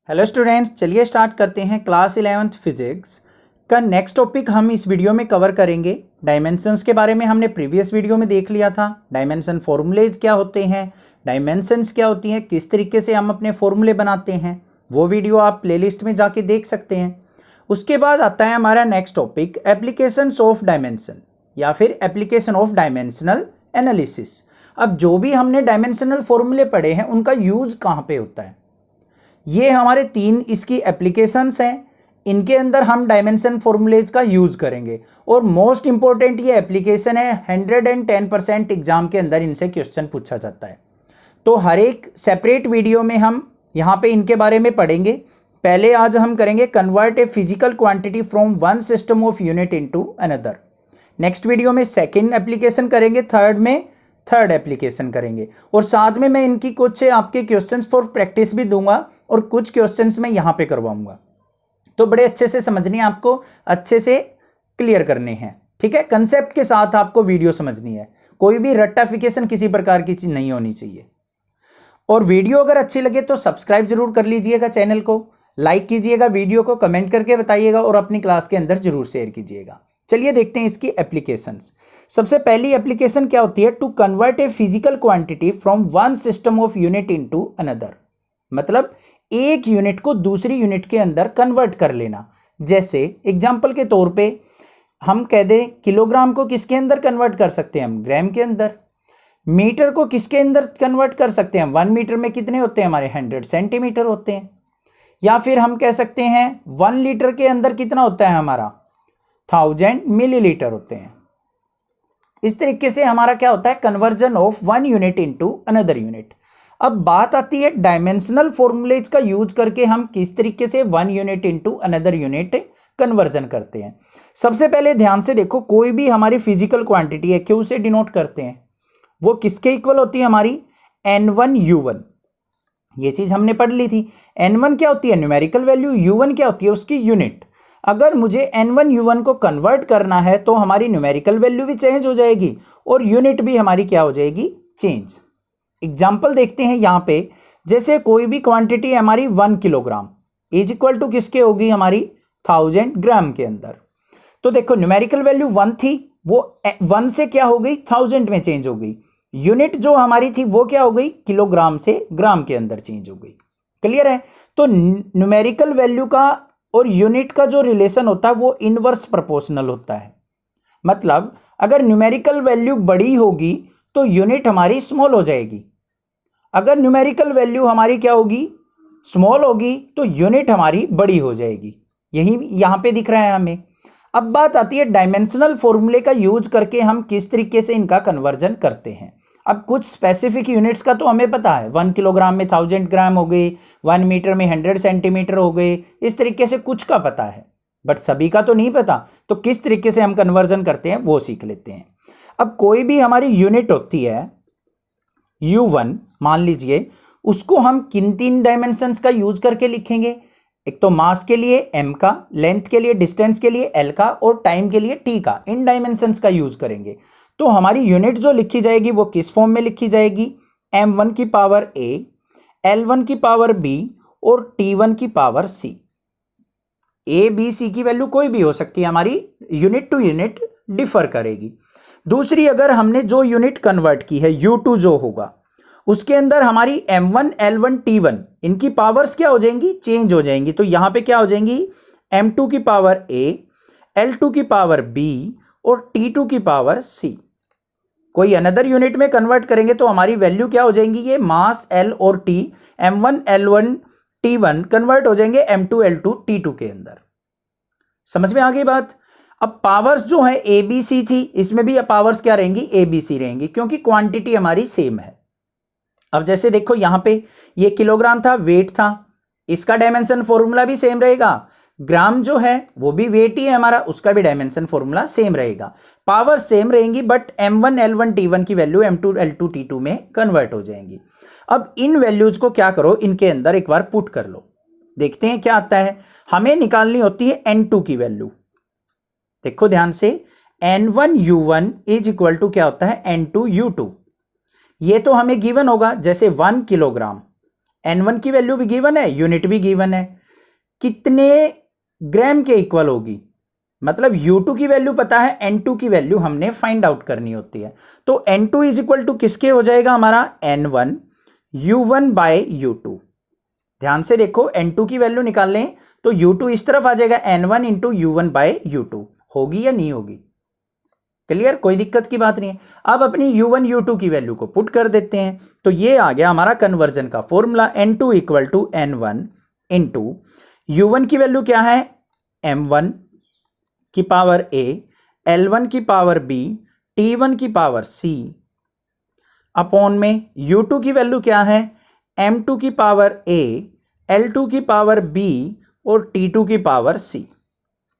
Hello students, चलिए start करते हैं क्लास 11th फिजिक्स का नेक्स्ट टॉपिक। हम इस वीडियो में कवर करेंगे डायमेंशंस के बारे में। हमने प्रीवियस वीडियो में देख लिया था डायमेंशन फॉर्मूलेज क्या होते हैं, डायमेंशंस क्या होती हैं, किस तरीके से हम अपने फॉर्मूले बनाते हैं। वो वीडियो आप प्लेलिस्ट में जाके देख सकते हैं। उसके बाद आता है हमारा next topic applications of dimension या फिर एप्लीकेशन ऑफ डायमेंशनल एनालिसिस। अब जो भी हमने डायमेंशनल फॉर्मूले पढ़े हैं उनका यूज कहाँ पे होता है, ये हमारे तीन इसकी एप्लीकेशंस हैं। इनके अंदर हम डायमेंशन फॉर्मूलेज का यूज करेंगे और मोस्ट इंपॉर्टेंट ये एप्लीकेशन है। 110% एग्जाम के अंदर इनसे क्वेश्चन पूछा जाता है। तो हर एक सेपरेट वीडियो में हम यहाँ पे इनके बारे में पढ़ेंगे। पहले आज हम करेंगे convert a physical quantity from one system of unit into another. Next video में सेकेंड एप्लीकेशन करेंगे, थर्ड में थर्ड एप्लीकेशन करेंगे और साथ में मैं इनकी कुछ आपके क्वेश्चंस फॉर प्रैक्टिस भी दूंगा और कुछ क्वेश्चंस मैं यहाँ पे करवाऊंगा। तो बड़े अच्छे से समझनी है, आपको अच्छे से क्लियर करने हैं, ठीक है। कंसेप्ट के साथ आपको वीडियो समझनी है, कोई भी रट्टाफिकेशन किसी प्रकार की चीज नहीं होनी चाहिए। और वीडियो अगर अच्छी लगे तो सब्सक्राइब जरूर कर लीजिएगा चैनल को, लाइक कीजिएगा वीडियो को, कमेंट करके बताइएगा और अपनी क्लास के अंदर जरूर शेयर कीजिएगा। चलिए देखते हैं इसकी एप्लीकेशंस। सबसे पहली एप्लीकेशन क्या होती है, to convert a physical quantity from one system of unit into another. मतलब एक यूनिट को दूसरी यूनिट के अंदर कन्वर्ट कर लेना। जैसे एग्जांपल के तौर पे हम कह दें किलोग्राम को किसके अंदर कन्वर्ट कर सकते हैं हम, ग्राम के अंदर। मीटर को किसके अंदर कन्वर्ट कर सकते हैं हम, 1 मीटर में कितने होते हैं हमारे 100 सेंटीमीटर होते हैं। या फिर हम कह सकते हैं 1 लीटर के अंदर कितना होता है हमारा 1000 मिलीलीटर होते हैं। इस तरीके से हमारा क्या होता है, conversion of one unit into another unit. अब बात आती है डायमेंशनल फॉर्मूलेज का यूज करके हम किस तरीके से one unit into another unit conversion करते हैं। सबसे पहले ध्यान से देखो, कोई भी हमारी फिजिकल क्वांटिटी है क्यू से डिनोट करते हैं, वो किसके इक्वल होती है हमारी N1U1। ये चीज हमने पढ़ ली थी। N1 क्या होती है, न्यूमेरिकल वैल्यू, U1 क्या होती है उसकी यूनिट। अगर मुझे N1U1 को कन्वर्ट करना है तो हमारी न्यूमेरिकल वैल्यू भी चेंज हो जाएगी और यूनिट भी हमारी क्या हो जाएगी, चेंज। एग्जाम्पल देखते हैं यहाँ पे, जैसे कोई भी क्वांटिटी हमारी 1 किलोग्राम इज इक्वल टू किसके होगी हमारी 1000 ग्राम के अंदर। तो देखो न्यूमेरिकल वैल्यू 1 थी, वो 1 से क्या हो गई 1000 में चेंज हो गई। यूनिट जो हमारी थी वो क्या हो गई, किलोग्राम से ग्राम के अंदर चेंज हो गई। क्लियर है। तो न्यूमेरिकल वैल्यू का और यूनिट का जो रिलेशन होता है वो इनवर्स प्रोपोर्शनल होता है। मतलब अगर न्यूमेरिकल वैल्यू बड़ी होगी तो यूनिट हमारी स्मॉल हो जाएगी। अगर न्यूमेरिकल वैल्यू हमारी क्या होगी, स्मॉल होगी, तो यूनिट हमारी बड़ी हो जाएगी। यही यहां पे दिख रहा है हमें। अब बात आती है डायमेंशनल फॉर्मूले का यूज करके हम किस तरीके से इनका कन्वर्जन करते हैं। अब कुछ स्पेसिफिक यूनिट्स का तो हमें पता है, 1 किलोग्राम में 1000 ग्राम हो गए, 1 मीटर में 100 सेंटीमीटर हो गए, इस तरीके से कुछ का पता है, बट सभी का तो नहीं पता। तो किस तरीके से हम कन्वर्जन करते हैं वो सीख लेते हैं। अब कोई भी हमारी यूनिट होती है U1 मान लीजिए, उसको हम किन 3 डायमेंशंस का यूज करके लिखेंगे। एक तो मास के लिए m का, लेंथ के लिए डिस्टेंस के लिए l का और टाइम के लिए t का, इन डायमेंशंस का यूज करेंगे। तो हमारी यूनिट जो लिखी जाएगी वो किस फॉर्म में लिखी जाएगी, m1 की पावर a, l1 की पावर b और t1 की power c। a b c की वैल्यू कोई भी हो सकती है, हमारी यूनिट टू यूनिट डिफर करेगी। दूसरी, अगर हमने जो यूनिट कन्वर्ट की है U2 जो होगा, उसके अंदर हमारी M1 L1 T1 इनकी पावर्स क्या हो जाएंगी, चेंज हो जाएंगी। तो यहां पे क्या हो जाएंगी, M2 की पावर A, L2 की पावर B और T2 की पावर C। कोई अनदर यूनिट में कन्वर्ट करेंगे तो हमारी वैल्यू क्या हो जाएंगी, ये मास L और T, M1 L1 T1 convert हो जाएंगे M2 L2 T2 के अंदर। समझ में आ गई बात। अब पावर्स जो है ए बी सी थी, इसमें भी पावर्स क्या रहेंगी, ए बी सी रहेंगी, क्योंकि क्वांटिटी हमारी सेम है। अब जैसे देखो यहां पे ये किलोग्राम था, वेट था, इसका डायमेंशन फॉर्मूला भी सेम रहेगा। ग्राम जो है वो भी वेट ही है हमारा, उसका भी डायमेंशन फॉर्मूला सेम रहेगा। पावर सेम रहेंगी, बट M1 L1 T1 की वैल्यू M2 L2 T2 में कन्वर्ट हो जाएंगी। अब इन वैल्यूज को क्या करो, इनके अंदर एक बार पुट कर लो, देखते हैं क्या आता है। हमें निकालनी होती है N2 की वैल्यू। देखो ध्यान से, N1U1 इज इक्वल टू क्या होता है, N2U2। ये तो हमें गिवन होगा, जैसे 1 किलोग्राम N1 की वैल्यू भी गिवन है, यूनिट भी गिवन है, कितने ग्राम के इक्वल होगी, मतलब U2 की वैल्यू पता है, N2 की वैल्यू हमने फाइंड आउट करनी होती है। तो N2 इज इक्वल टू किसके हो जाएगा हमारा, N1 U1 बाय U2। ध्यान से देखो, N2 की वैल्यू निकाल लें तो U2 इस तरफ आ जाएगा, N1 into U1 bye U2। होगी या नहीं होगी, क्लियर, कोई दिक्कत की बात नहीं है। अब अपनी U1 U2 की वैल्यू को पुट कर देते हैं, तो ये आ गया हमारा कन्वर्जन का formula, N2 equal to N1 into U1 की वैल्यू क्या है, M1 की पावर A, L1 की पावर B, T1 की पावर C, अपॉन में U2 की वैल्यू क्या है, M2 की पावर A, L2 की पावर B और T2 की पावर C।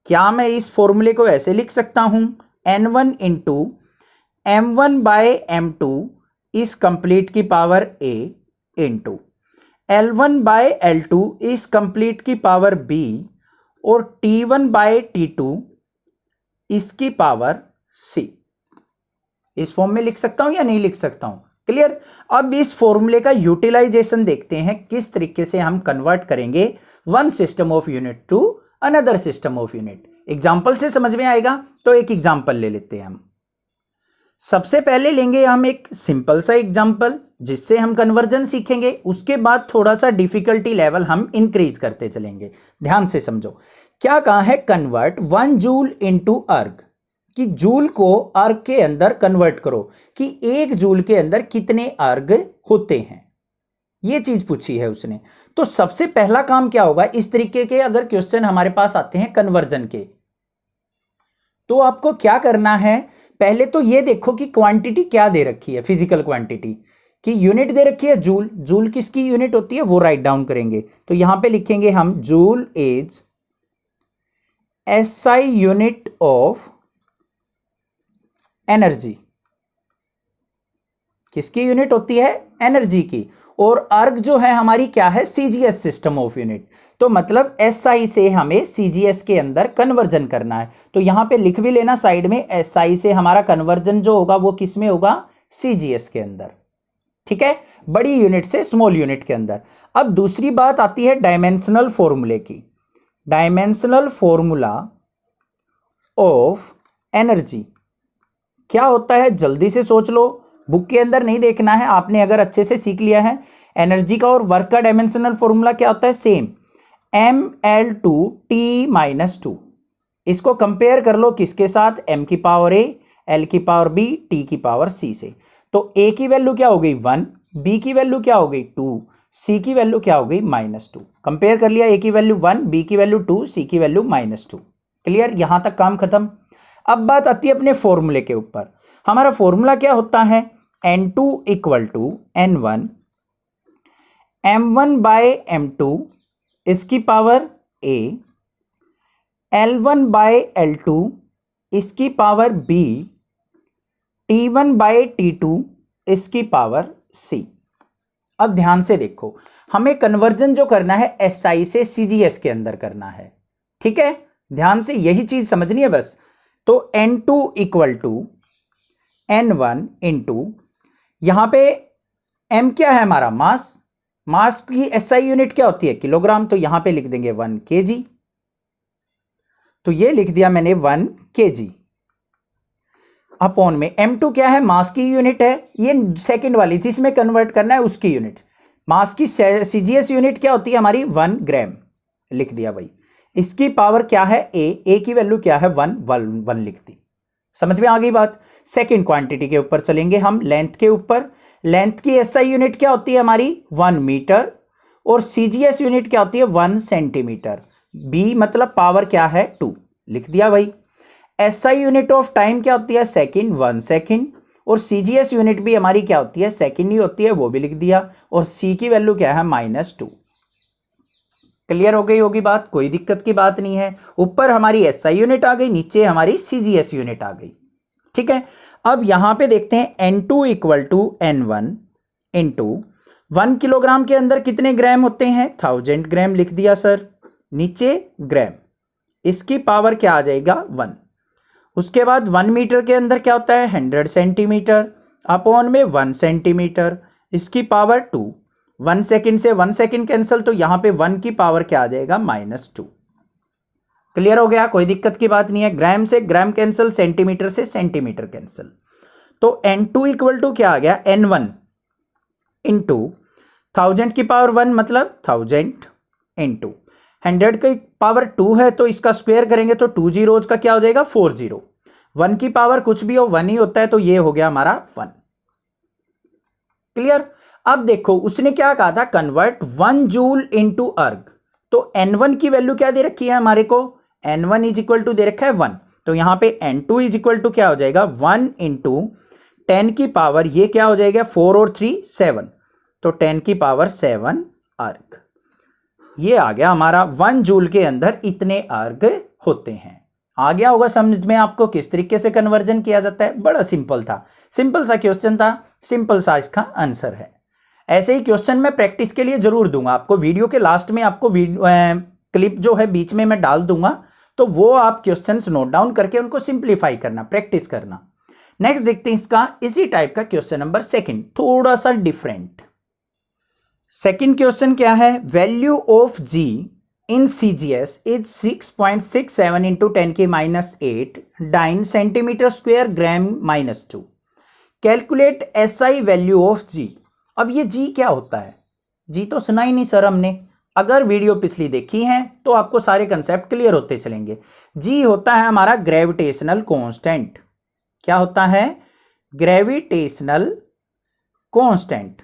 क्या मैं इस फॉर्मूले को ऐसे लिख सकता हूं, N1 into M1 bye M2 इस कंप्लीट की power A into L1 bye L2 इस कंप्लीट की पावर B और T1 बाय T2 इसकी पावर C। इस फॉर्म में लिख सकता हूं या नहीं लिख सकता हूं, क्लियर। अब इस फॉर्मूले का यूटिलाइजेशन देखते हैं, किस तरीके से हम कन्वर्ट करेंगे one system of unit to another system of unit. Example से समझ में आएगा, तो एक एग्जाम्पल ले लेते हैं हम। सबसे पहले लेंगे हम एक सिंपल सा एग्जाम्पल जिससे हम कन्वर्जन सीखेंगे, उसके बाद थोड़ा सा डिफिकल्टी लेवल हम इंक्रीज करते चलेंगे। ध्यान से समझो, क्या कहा है, कन्वर्ट 1 जूल इनटू अर्ग, कि जूल को अर्ग के अंदर कन्वर्ट करो, कि 1 जूल के अंदर कितने अर्ग होते हैं, ये चीज पूछी है उसने। तो सबसे पहला काम क्या होगा, इस तरीके के अगर क्वेश्चन हमारे पास आते हैं कन्वर्जन के, तो आपको क्या करना है, पहले तो ये देखो कि क्वांटिटी क्या दे रखी है, फिजिकल क्वांटिटी की यूनिट दे रखी है जूल। जूल किसकी यूनिट होती है, वो राइट डाउन करेंगे। तो यहां पे लिखेंगे हम joule is SI unit of energy. किसकी यूनिट होती है, एनर्जी की। और अर्ग जो है हमारी क्या है, CGS सिस्टम ऑफ यूनिट। तो मतलब SI से हमें CGS के अंदर कन्वर्जन करना है। तो यहां पे लिख भी लेना साइड में, SI से हमारा कन्वर्जन जो होगा वो किस में होगा, CGS के अंदर, ठीक है, बड़ी यूनिट से स्मॉल यूनिट के अंदर। अब दूसरी बात आती है डायमेंशनल फॉर्मूले की। डायमेंशनल फॉर्मूला ऑफ एनर्जी क्या होता है, जल्दी से सोच लो, बुक के अंदर नहीं देखना है, आपने अगर अच्छे से सीख लिया है एनर्जी का और वर्क का डायमेंशनल फॉर्मूला क्या होता है, सेम mL2T-2। इसको कंपेयर कर लो किसके साथ, m की पावर A, L की पावर B, T की पावर C से। तो A की वैल्यू क्या हो गई 1, B की वैल्यू क्या हो गई 2, C की वैल्यू क्या हो गई -2। कंपेयर कर लिया, A की वैल्यू 1, B की वैल्यू 2, C की वैल्यू -2। क्लियर, यहां तक काम खत्म। अब बात आती है अपने फॉर्मूले के ऊपर। हमारा फॉर्मूला क्या होता है, N2 equal to N1 M1 bye M2 इसकी power A, L1 bye L2 इसकी power B, T1 bye T2 इसकी पावर C। अब ध्यान से देखो, हमें कन्वर्जन जो करना है SI से CGS के अंदर करना है, ठीक है, ध्यान से यही चीज समझनी है बस। तो N2 equal to N1 into, यहां पे M क्या है हमारा, मास। मास की SI यूनिट क्या होती है, किलोग्राम। तो यहां पे लिख देंगे 1 kg। तो ये लिख दिया मैंने 1 kg अपॉन में M2 क्या है, मास की यूनिट है, ये सेकंड वाली जिसमें कन्वर्ट करना है उसकी यूनिट। मास की CGS यूनिट क्या होती है हमारी 1 ग्राम, लिख दिया भाई। इसकी पावर क्या है A की वैल्यू क्या है 1 लिख दी। समझ में आ गई बात। सेकंड क्वांटिटी के ऊपर चलेंगे हम, लेंथ के ऊपर। लेंथ की SI यूनिट क्या होती है हमारी 1 मीटर और CGS यूनिट क्या होती है 1 सेंटीमीटर। B मतलब पावर क्या है 2, लिख दिया भाई। SI यूनिट ऑफ टाइम क्या होती है सेकंड, 1 सेकंड। और CGS यूनिट भी हमारी क्या होती है, सेकंड ही होती है, वो भी लिख दिया। और C की वैल्यू क्या है -2। क्लियर हो गई होगी बात, कोई दिक्कत की बात नहीं है। ऊपर हमारी SI यूनिट आ गई, नीचे हमारी CGS यूनिट आ गई, ठीक है। अब यहां पे देखते हैं N2 equal to N1 into 1 kilogram के अंदर कितने ग्राम होते हैं, 1000 ग्राम लिख दिया सर, नीचे ग्राम, इसकी पावर क्या आ जाएगा 1। उसके बाद 1 मीटर के अंदर क्या होता है 100 सेंटीमीटर अपॉन में 1 सेंटीमीटर, इसकी पावर 2। 1 सेकंड से 1 सेकंड कैंसिल, तो यहां पे 1 की पावर क्या आ जाएगा, -2। क्लियर हो गया, कोई दिक्कत की बात नहीं है। ग्राम से ग्राम कैंसिल, सेंटीमीटर से सेंटीमीटर कैंसिल। तो n2 इक्वल टू क्या आ गया, n1 इंटू 1000 की पावर 1 मतलब 1000 इंटू 100 की पावर 2 है, तो इसका स्क्वायर करेंगे तो 2 जीरोज का क्या हो जाएगा, 4 जीरो। 1 की पावर कुछ भी हो 1 ही होता है, तो ये हो गया हमारा 1। क्लियर। अब देखो उसने क्या कहा था, कन्वर्ट 1 जूल इंटू अर्ग। तो n1 की वैल्यू क्या दे रखी है हमारे को, n1 इज इक्वल टू दे रखा है 1। तो यहां पे n2 इज इक्वल टू क्या हो जाएगा, 1 इंटू 10 की पावर, ये क्या हो जाएगा, 4 और 3 7, तो 10 की पावर 7 अर्ग। ये आ गया हमारा 1 जूल के अंदर इतने अर्ग होते हैं। आ गया होगा समझ में आपको किस तरीके से कन्वर्जन किया जाता है। बड़ा सिंपल था, सिंपल सा क्वेश्चन था, सिंपल सा इसका आंसर है। ऐसे ही क्वेश्चन मैं प्रैक्टिस के लिए जरूर दूंगा आपको, वीडियो के लास्ट में आपको क्लिप जो है बीच में मैं डाल दूंगा, तो वो आप क्वेश्चंस नोट डाउन करके उनको सिंप्लीफाई करना, प्रैक्टिस करना। नेक्स्ट देखते हैं इसका इसी टाइप का क्वेश्चन नंबर 2, थोड़ा सा डिफरेंट। सेकंड क्वेश्चन क्या है, value of G in CGS is 6.67 into 10 की -8 dyne centimetre square gram -2। Calculate SI value of G. अब ये जी क्या होता है, जी तो सुना ही नहीं सर हमने। अगर वीडियो पिछली देखी है तो आपको सारे कंसेप्ट क्लियर होते चलेंगे। जी होता है हमारा ग्रेविटेशनल कांस्टेंट। क्या होता है, ग्रेविटेशनल कांस्टेंट।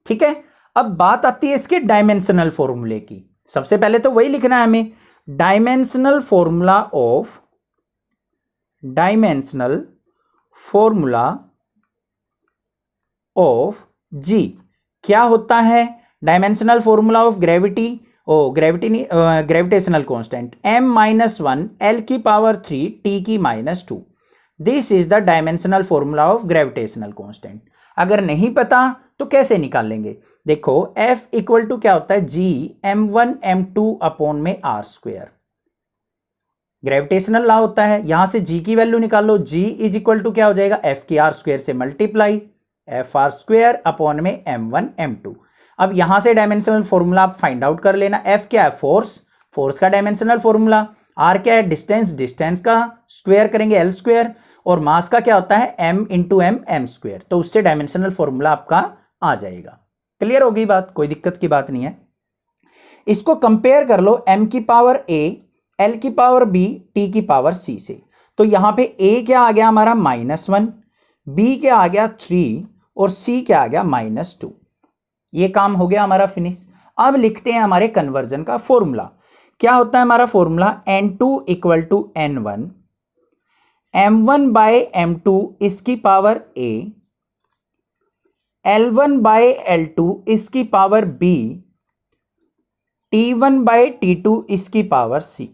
ठीक है। अब बात आती है इसके डायमेंशनल फॉर्मूले की। सबसे पहले तो वही लिखना है हमें, डायमेंशनल फॉर्मूला ऑफ जी क्या होता है, dimensional formula of gravitational constant m-1 l की पावर 3 t की -2। This is the dimensional formula of gravitational constant. अगर नहीं पता तो कैसे निकालेंगे, देखो F इक्वल टू क्या होता है, G m1 m2 अपॉन में r स्क्वायर। ग्रेविटेशनल लॉ होता है, यहां से G की वैल्यू निकाल लो, G इज इक्वल टू क्या हो जाएगा, F की r स्क्वायर से मल्टीप्लाई FR स्क्वायर अपॉन में m1 m2। अब यहां से डायमेंशनल फॉर्मूला आप फाइंड आउट कर लेना। F क्या है, फोर्स का डायमेंशनल फॉर्मूला, R क्या है, डिस्टेंस का स्क्वायर करेंगे L स्क्वायर, और मास का क्या होता है m इंटू m स्क्वायर। तो उससे डायमेंशनल फॉर्मूला आपका आ जाएगा। क्लियर होगी बात, कोई दिक्कत की बात नहीं है। इसको कंपेयर कर लो m की पावर a, l की पावर b, t की पावर c से। तो यहां पे a क्या आ गया हमारा -1, b क्या आ गया 3 और c क्या आ गया -2। ये काम हो गया हमारा फिनिश। अब लिखते हैं हमारे कन्वर्जन का फॉर्मूला। क्या होता है हमारा formula, n2 equal to n1 m1 bye m2 इसकी power a, L1 bye L2 इसकी power b, T1 bye T2 इसकी पावर c।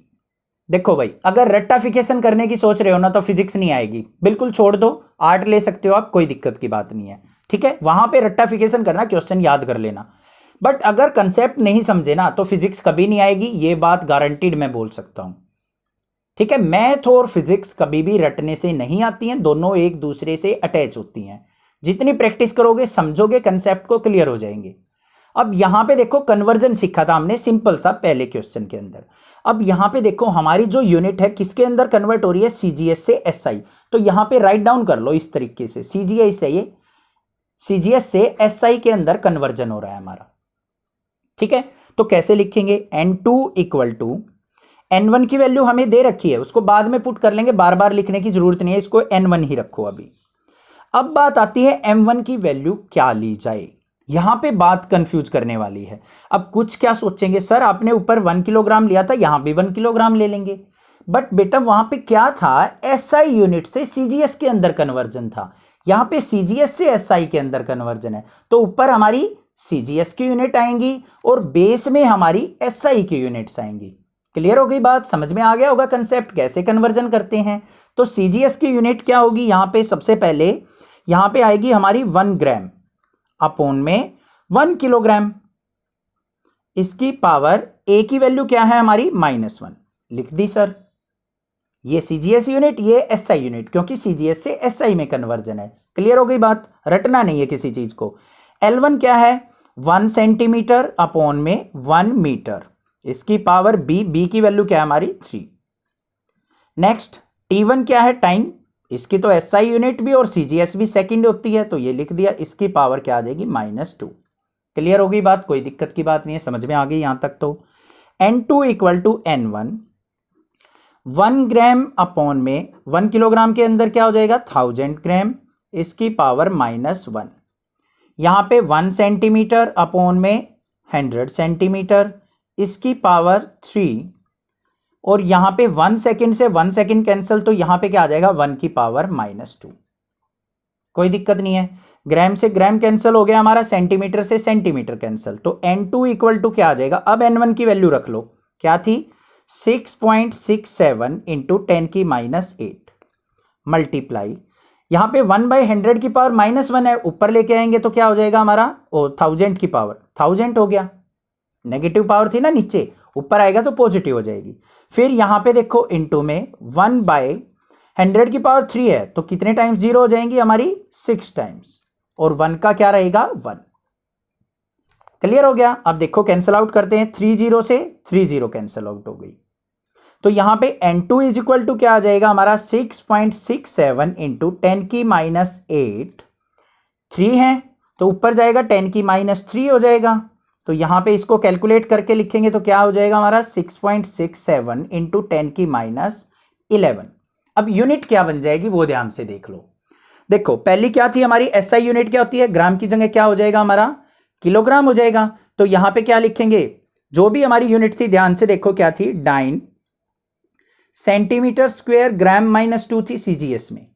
देखो भाई, अगर रेक्टिफिकेशन करने की सोच रहे हो ना तो फिजिक्स नहीं आएगी, बिल्कुल छोड़ दो, आर्ट ले सकते हो आप, कोई दिक्कत की बात नहीं है। ठीक है, वहां पे रेक्टिफिकेशन करना, क्वेश्चन याद कर लेना। बट अगर कंसेप्ट नहीं समझे ना तो फिजिक्स कभी नहीं आएगी, ये बात गारंटीड मैं बोल सकता हूं। ठीक है, मैथ और फिजिक्स कभी भी रटने से नहीं आती हैं, दोनों एक दूसरे से अटैच होती हैं। जितनी प्रैक्टिस करोगे, समझोगे, कंसेप्ट को क्लियर हो जाएंगे। अब यहां पे देखो कन्वर्जन सीखा था हमने सिंपल सा पहले क्वेश्चन के अंदर। अब यहां पे देखो हमारी जो यूनिट है किसके अंदर कन्वर्ट हो रही है, CGS से SI। तो यहां पे राइट डाउन कर लो इस तरीके से, CGS से SI के अंदर कन्वर्जन हो रहा है हमारा। ठीक है, तो कैसे लिखेंगे, n2 इक्वल टू n1 की वैल्यू हमें दे रखी है, उसको बाद में पुट कर लेंगे, बार बार लिखने की जरूरत नहीं है, इसको n1 ही रखो अभी। अब बात आती है m1 की वैल्यू क्या ली जाए। यहां पे बात कंफ्यूज करने वाली है। अब कुछ क्या सोचेंगे, सर आपने ऊपर 1 किलोग्राम लिया था, यहां भी 1 किलोग्राम ले लेंगे। बट बेटा वहां पे क्या था, SI यूनिट से CGS के अंदर कन्वर्जन था, यहां पे CGS से SI के अंदर कन्वर्जन है। तो ऊपर हमारी CGS की यूनिट आएंगी और बेस में हमारी SI की यूनिट्स आएंगी। क्लियर हो गई बात, समझ में आ गया होगा कंसेप्ट कैसे कन्वर्जन करते हैं। तो CGS की यूनिट क्या होगी, यहां पे सबसे पहले यहां पे आएगी हमारी 1 ग्राम अपॉन में 1 किलोग्राम, इसकी पावर A की वैल्यू क्या है हमारी -1, लिख दी सर। ये CGS यूनिट, ये SI यूनिट, क्योंकि CGS से SI में कन्वर्जन है। क्लियर हो गई बात, रटना नहीं है किसी चीज को। L1 क्या है, 1 सेंटीमीटर अपॉन में 1 मीटर, इसकी पावर b की वैल्यू क्या है हमारी 3। नेक्स्ट T1 क्या है, टाइम, इसकी तो SI यूनिट भी और CGS भी सेकंड होती है, तो ये लिख दिया, इसकी पावर क्या आ जाएगी -2। क्लियर हो गई बात, कोई दिक्कत की बात नहीं है, समझ में आ गई यहां तक। तो N2 equal to N1, 1 gram upon में 1 किलोग्राम के अंदर क्या हो जाएगा 1000 ग्राम, इसकी पावर -1। यहां पे 1 सेंटीमीटर अपॉन में 100 सेंटीमीटर, इसकी पावर 3। और यहां पे 1 सेकंड से 1 सेकंड कैंसिल, तो यहां पे क्या आ जाएगा 1 की पावर -2। कोई दिक्कत नहीं है, ग्राम से ग्राम कैंसिल हो गया हमारा, सेंटीमीटर से सेंटीमीटर कैंसिल, तो N2 इक्वल टू क्या आ जाएगा, अब N1 की वैल्यू रख लो, क्या थी 6.67 इंटू 10 की -8 मल्टीप्लाई, यहां पे 1/100 की पावर -1 है, ऊपर लेके आएंगे तो क्या हो जाएगा हमारा, 1000 की पावर 1000 हो गया, नेगेटिव पावर थी ना नीचे, ऊपर आएगा तो पॉजिटिव हो जाएगी। फिर यहां पे देखो इंटू में 1/100 की पावर 3 है, तो कितने टाइम्स 0 हो जाएंगी हमारी 6 टाइम्स, और 1 का क्या रहेगा 1। क्लियर हो गया, अब देखो कैंसिल आउट करते हैं, 3 0 से 3 0 कैंसिल आउट हो गई, तो यहां पे N2 इज इक्वल टू क्या आ जाएगा हमारा 6.67 इंटू 10 की -8, 3 है तो ऊपर जाएगा 10 की -3 हो जाएगा, तो यहां पे इसको कैलकुलेट करके लिखेंगे तो क्या हो जाएगा हमारा 6.67 इंटू 10 की -11। अब यूनिट क्या बन जाएगी वो ध्यान से देख लो। देखो पहली क्या थी हमारी SI यूनिट क्या होती है, ग्राम की जगह क्या हो जाएगा हमारा किलोग्राम हो जाएगा, तो यहां पे क्या लिखेंगे, जो भी हमारी यूनिट थी ध्यान से देखो क्या थी, डाइन सेंटीमीटर स्क्वायर ग्राम -2 थी CGS में।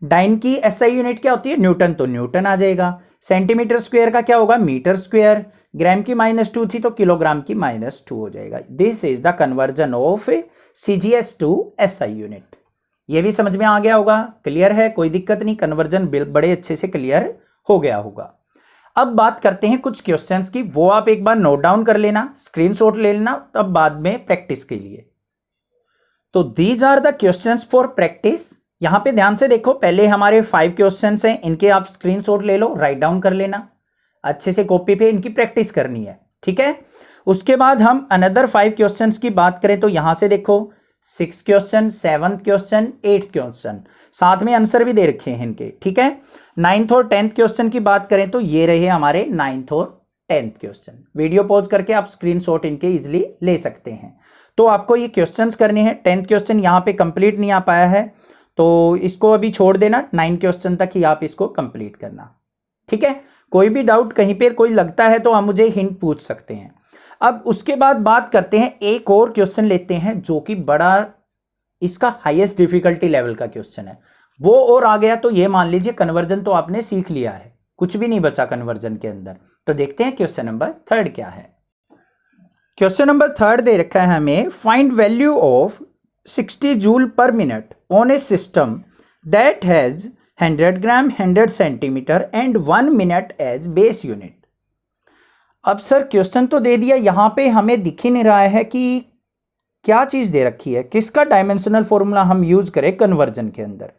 डाइन की SI यूनिट क्या होती है न्यूटन, तो न्यूटन आ जाएगा, सेंटीमीटर स्क्वायर का क्या होगा मीटर स्क्वायर, ग्राम की -2 थी तो किलोग्राम की -2 हो जाएगा। This is the conversion of CGS to SI unit. ये भी समझ में आ गया होगा, क्लियर है, कोई दिक्कत नहीं, कन्वर्जन बड़े अच्छे से क्लियर हो गया होगा। अब बात करते हैं कुछ क्वेश्चंस की, वो आप एक बार नोट डाउन कर लेना, स्क्रीनशॉट ले लेना, तब बाद में प्रैक्टिस के लिए। तो these are the questions for practice. यहां पे ध्यान से देखो, पहले हमारे 5 क्वेश्चंस हैं, इनके आप स्क्रीनशॉट ले लो, राइट डाउन कर लेना अच्छे से, कॉपी पे इनकी प्रैक्टिस करनी है, ठीक है। उसके बाद हम अनदर 5 क्वेश्चंस की बात करें तो यहां से देखो 6 question, 7th question, 8th question, साथ में आंसर भी दे रखे हैं इनके, ठीक है। 9th और 10th क्वेश्चन की बात करें तो ये रहे हमारे 9th और 10th क्वेश्चन। वीडियो पॉज करके आप स्क्रीनशॉट इनके इजिली ले सकते हैं। तो आपको ये क्वेश्चंस करने हैं। 10th क्वेश्चन यहाँ पे कंप्लीट नहीं आ पाया है तो इसको अभी छोड़ देना, 9 क्वेश्चन तक ही आप इसको कंप्लीट करना, ठीक है। कोई भी डाउट कहीं पे कोई लगता है तो आप मुझे हिंट पूछ सकते हैं। अब उसके बाद बात करते हैं, एक और क्वेश्चन लेते हैं जो कि बड़ा इसका हाईएस्ट डिफिकल्टी लेवल का क्वेश्चन है, वो और आ गया तो ये मान लीजिए कन्वर्जन तो आपने सीख लिया है, कुछ भी नहीं बचा कन्वर्जन के अंदर। तो देखते हैं क्वेश्चन नंबर 3 क्या है। क्वेश्चन नंबर 3 दे रखा है हमें, find value of 60 joule per minute on a system that has 100 gram 100 centimetre and 1 minute as base unit. अब सर क्वेश्चन तो दे दिया, यहां पे हमें दिख ही नहीं रहा है कि क्या चीज दे रखी है, किसका डायमेंशनल फॉर्मूला हम यूज करें कन्वर्जन के अंदर।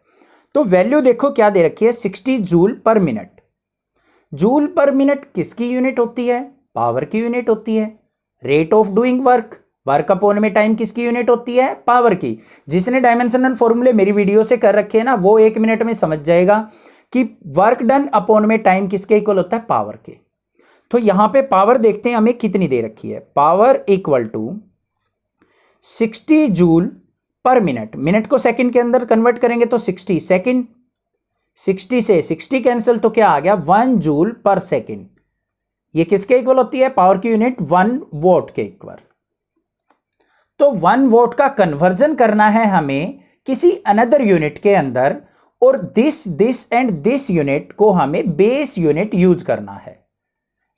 तो वैल्यू देखो क्या दे रखी है, 60 joule per minute. Joule per minute किसकी यूनिट होती है, पावर की यूनिट होती है। Rate of doing work, work upon में टाइम किसकी यूनिट होती है, पावर की। जिसने डायमेंशनल फॉर्मूले मेरी वीडियो से कर रखे हैं ना, वो 1 मिनट में समझ जाएगा कि वर्क डन अपॉन में टाइम किसके इक्वल होता है, पावर के। तो यहां पे पावर देखते हैं हमें कितनी दे रखी है, power equal to 60 joule per minute. Minute को सेकंड के अंदर कन्वर्ट करेंगे तो 60 सेकंड, 60 से 60 कैंसिल तो क्या आ गया 1 जूल पर सेकंड। ये किसके इक्वल होती है, पावर की यूनिट 1 वोट के इक्वल। तो 1 वोट का कन्वर्जन करना है हमें किसी अनदर यूनिट के अंदर, और दिस एंड दिस यूनिट को हमें बेस यूनिट यूज करना है।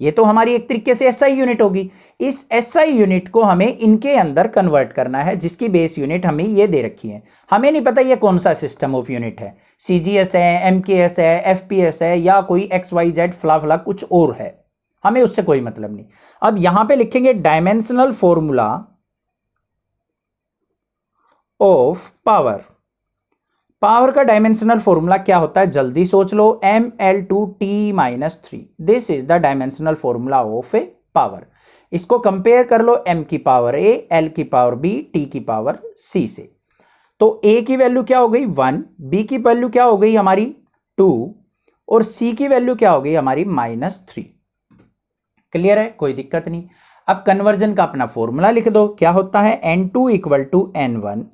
ये तो हमारी एक तरीके से SI यूनिट होगी। इस SI यूनिट को हमें इनके अंदर कन्वर्ट करना है, जिसकी बेस यूनिट हमें ये दे रखी है। हमें नहीं पता ये कौन सा सिस्टम ऑफ यूनिट है, CGS है, MKS है, FPS है, या कोई XYZ फला फला कुछ और है, हमें उससे कोई मतलब नहीं। अब यहां पे लिखेंगे dimensional formula of power. Power का डायमेंशनल फॉर्मूला क्या होता है, जल्दी सोच लो, ml/t-3। This is the dimensional formula of A power. इसको कंपेयर कर लो m की पावर a, l की पावर b, t की पावर c से। तो a की वैल्यू क्या हो गई 1, b की वैल्यू क्या हो गई हमारी 2 और c की वैल्यू क्या हो गई हमारी -3। क्लियर है, कोई दिक्कत नहीं। अब कन्वर्जन का अपना फॉर्मूला लिख दो, क्या होता है n2 = n1,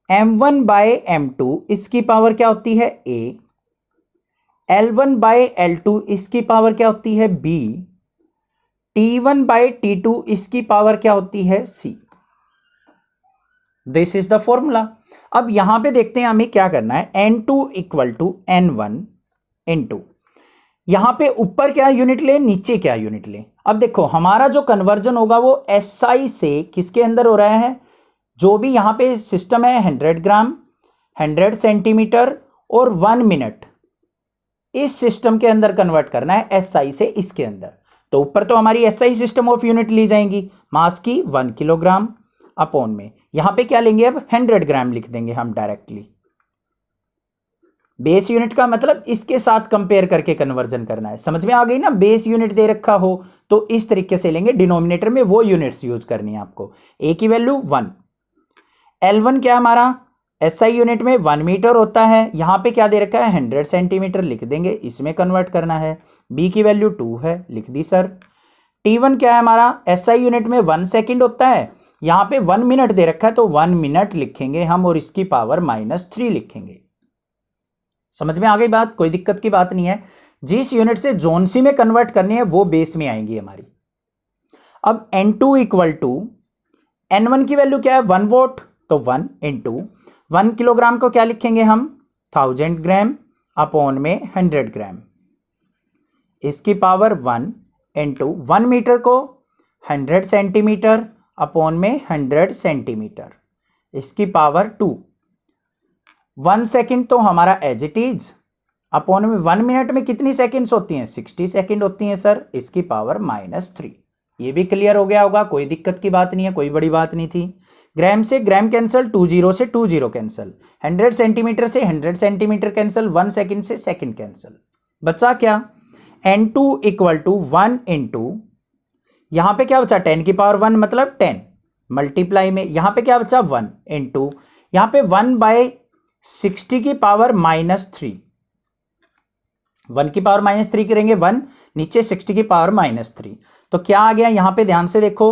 m1/m2 इसकी पावर क्या होती है a, l1/l2 इसकी पावर क्या होती है b, t1/t2 इसकी पावर क्या होती है c। This is the formula. अब यहां पे देखते हैं हमें क्या करना है, n2 = n1 इंटू, यहां पे ऊपर क्या यूनिट ले, नीचे क्या यूनिट ले। अब देखो हमारा जो कन्वर्जन होगा वो SI से किसके अंदर हो रहा है, जो भी यहां पे सिस्टम है 100 ग्राम, 100 सेंटीमीटर और 1 मिनट, इस सिस्टम के अंदर कन्वर्ट करना है SI से इसके अंदर। तो ऊपर तो हमारी SI सिस्टम ऑफ यूनिट ली जाएंगी, मास की 1 किलोग्राम अपॉन में, यहां पे क्या लेंगे अब 100 ग्राम लिख देंगे हम डायरेक्टली। बेस यूनिट का मतलब इसके साथ कंपेयर करके कन्वर्जन करना है, समझ में आ गई ना। बेस यूनिट दे रखा हो तो इस तरीके से लेंगे, डिनोमिनेटर में वो यूनिट्स यूज करनी है आपको। a की वैल्यू 1, L1 क्या हमारा SI यूनिट में 1 मीटर होता है, यहां पे क्या दे रखा है 100 सेंटीमीटर लिख देंगे, इसमें कन्वर्ट करना है। b की वैल्यू 2 है, लिख दी सर। t1 क्या है हमारा SI यूनिट में 1 सेकेंड होता है, यहां पे 1 मिनट दे रखा है तो 1 मिनट लिखेंगे हम और इसकी पावर -3 लिखेंगे। समझ में आ गई बात, कोई दिक्कत की बात नहीं है। जिस यूनिट से जोनसी में कन्वर्ट करनी है वो बेस में आएंगी हमारी। अब n2 = n1 की वैल्यू क्या है 1 वोट, तो 1 इंटू 1 किलोग्राम को क्या लिखेंगे हम 1000 ग्राम अपॉन में 100 ग्राम, इसकी पावर 1 इंटू 1 मीटर को 100 सेंटीमीटर अपॉन में 100 सेंटीमीटर, इसकी पावर 2। 1 सेकेंड तो हमारा एज इट इज अपॉन में 1 मिनट में कितनी सेकेंड्स होती हैं 60 सेकेंड होती हैं सर, इसकी पावर -3। ये भी क्लियर हो गया होगा, कोई दिक्कत की बात नहीं है, कोई बड़ी बात नहीं थी। ग्राम से ग्राम कैंसिल, 20 से 20 कैंसिल, 100 सेंटीमीटर से 100 सेंटीमीटर कैंसिल, 1 सेकेंड से सेकेंड कैंसिल, बचा क्या n2 = 1 इंटू, यहां पे क्या बचा 10 की पावर 1 मतलब 10 मल्टीप्लाई में, यहां पे क्या बचा 1 इंटू, यहां पे 1/60 की पावर -3, 1 की पावर -3 करेंगे 1, नीचे 60 की पावर -3, तो क्या आ गया यहां पे ध्यान से देखो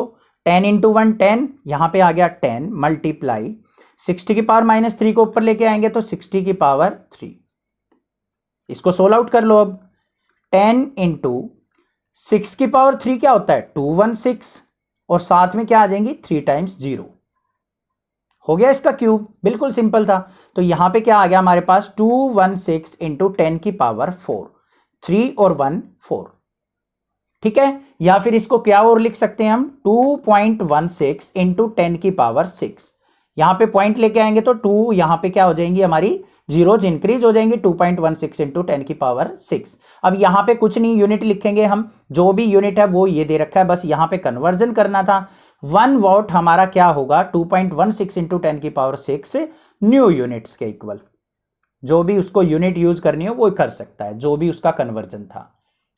10 × 1 10, यहां पे आ गया 10 मल्टीप्लाई 60 की पावर -3 को ऊपर लेके आएंगे तो 60 की पावर 3। इसको सोल्व आउट कर लो अब, 10 × 6 की पावर 3 क्या होता है 216 और साथ में क्या आ जाएंगी 3 टाइम्स 0, हो गया इसका क्यूब, बिल्कुल सिंपल था। तो यहां पे क्या आ गया हमारे पास 216 × 10 की पावर 4, 3 और 1 4, ठीक है। या फिर इसको क्या और लिख सकते हैं हम 2.16 × 10 की पावर 6, यहां पे पॉइंट लेके आएंगे तो 2 यहां पे क्या हो जाएंगी हमारी जीरोज इंक्रीज हो जाएंगे, 2.16 × 10 की पावर 6। अब यहां पे कुछ नहीं यूनिट लिखेंगे हम, जो भी यूनिट है वो ये दे रखा है, बस यहां पे कन्वर्जन करना था। 1 वॉट हमारा क्या होगा 2.16 × 10 की पावर 6 न्यू यूनिट्स के इक्वल, जो भी उसको यूनिट यूज करनी हो वो कर सकता है, जो भी उसका कन्वर्जन था।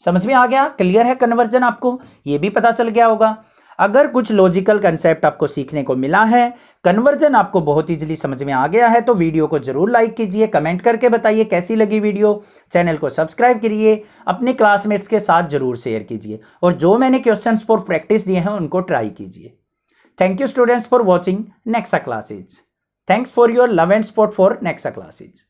समझ में आ गया, क्लियर है कन्वर्जन, आपको ये भी पता चल गया होगा। अगर कुछ लॉजिकल कंसेप्ट आपको सीखने को मिला है, कन्वर्जन आपको बहुत इजीली समझ में आ गया है, तो वीडियो को जरूर लाइक कीजिए, कमेंट करके बताइए कैसी लगी वीडियो, चैनल को सब्सक्राइब करिए, अपने क्लासमेट्स के साथ जरूर शेयर कीजिए और जो मैंने क्वेश्चंस फॉर प्रैक्टिस दिए हैं उनको ट्राई कीजिए। Thank you students for watching Nexa classes. Thanks for your love and support for Nexa classes.